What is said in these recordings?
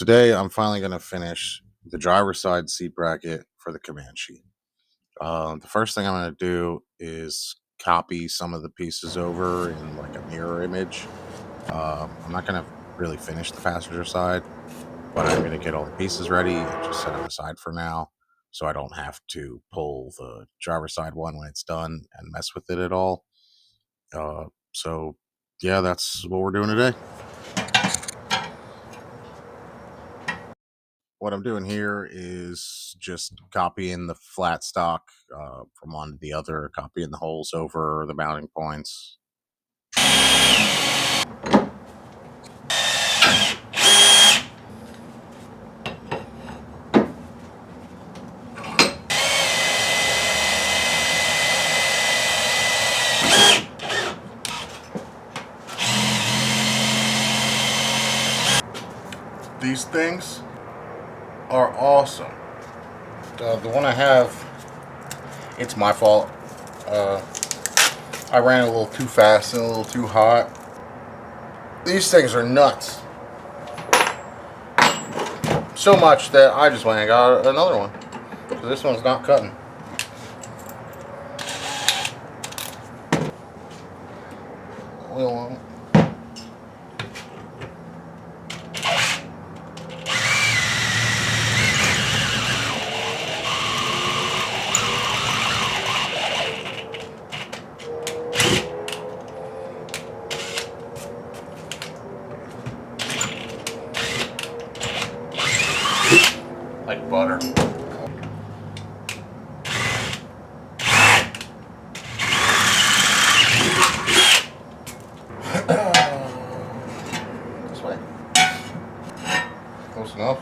Today, I'm finally going to finish the driver's side seat bracket for the Comanche. The first thing I'm going to do is copy some of the pieces over in like a mirror image. I'm not going to really finish the passenger side, but I'm going to get all the pieces ready and just set them aside for now so I don't have to pull the driver's side one when it's done and mess with it at all. So, yeah, that's what we're doing today. What I'm doing here is just copying the flat stock from one to the other, copying the holes over the mounting points. These things are awesome. The one I have, it's my fault. I ran a little too fast and a little too hot. These things are nuts. So much that I just went and got another one. So this one's not cutting. Oil on it. Like butter. This way. Close enough.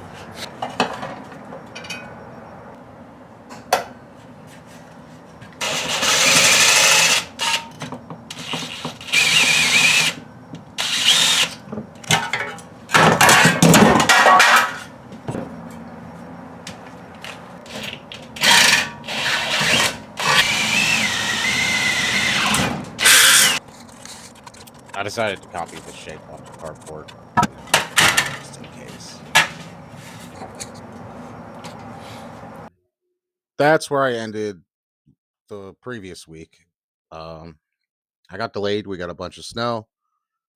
I decided to copy the shape off the cardboard, just in case. That's where I ended the previous week. Um, I got delayed. We got a bunch of snow.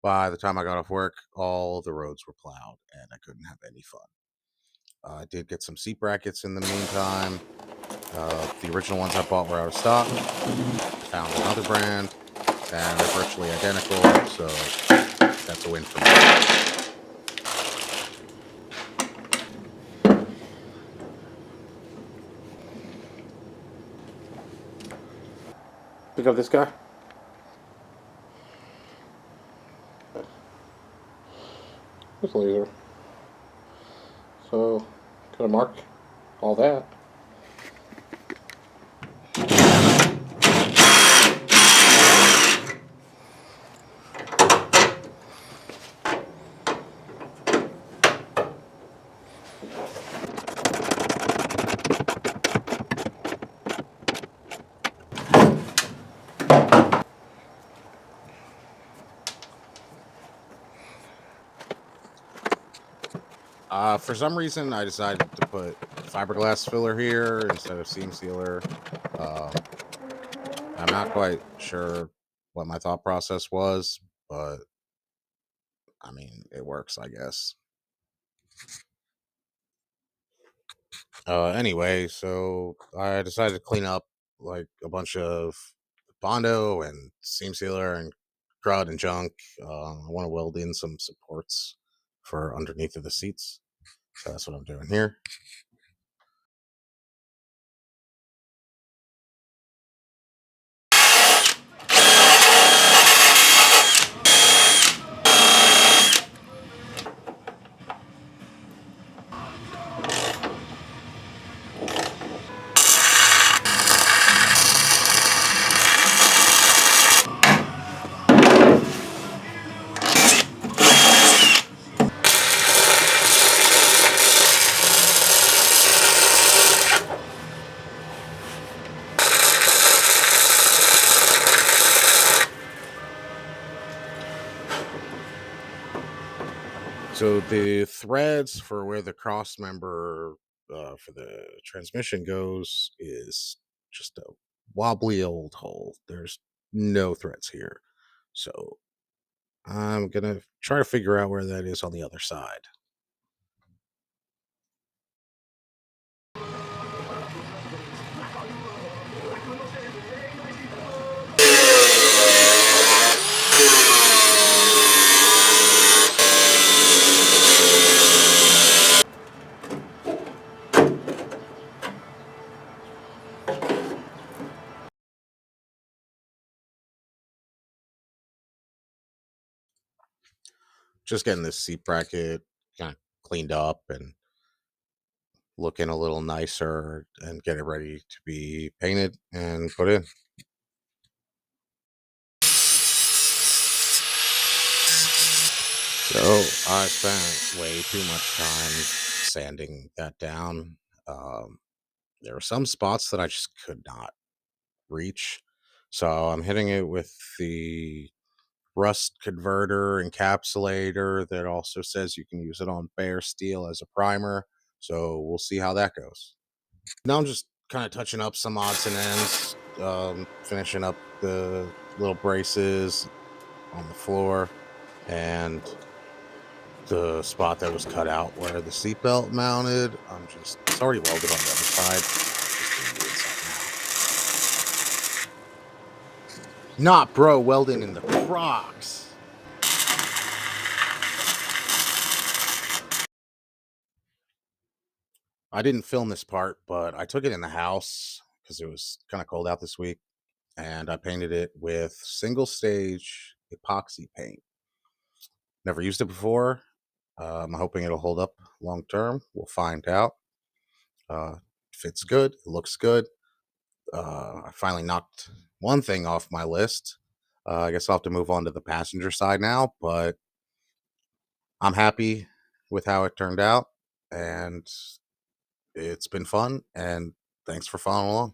By the time I got off work, all the roads were plowed, and I couldn't have any fun. I did get some seat brackets in the meantime. The original ones I bought were out of stock. Found another brand, and they're virtually identical, so that's a win for me. Pick up this guy. This laser. So, gonna mark all that. For some reason, I decided to put fiberglass filler here instead of seam sealer. Um, I'm not quite sure what my thought process was, but I mean, it works, I guess. Anyway, so I decided to clean up like a bunch of Bondo and seam sealer and crud and junk. I want to weld in some supports for underneath of the seats. So that's what I'm doing here. So the threads for where the cross member for the transmission goes is just a wobbly old hole. There's no threads here. So I'm gonna try to figure out where that is on the other side. Just getting this seat bracket kind of cleaned up and looking a little nicer and get it ready to be painted and put in. So I spent way too much time sanding that down. Um, there were some spots that I just could not reach. So I'm hitting it with the rust converter encapsulator that also says you can use it on bare steel as a primer. So we'll see how that goes. Now I'm just kind of touching up some odds and ends, finishing up the little braces on the floor and the spot that was cut out where the seatbelt mounted. It's already welded on the other side. Just doing the inside now. Not bro welding in the Crocs. I didn't film this part, but I took it in the house because it was kind of cold out this week, and I painted it with single stage epoxy paint. Never used it before. I'm hoping it'll hold up long term. We'll find out. Uh, Fits good. It looks good. I finally knocked one thing off my list. I guess I'll have to move on to the passenger side now, but I'm happy with how it turned out, and it's been fun. And thanks for following along.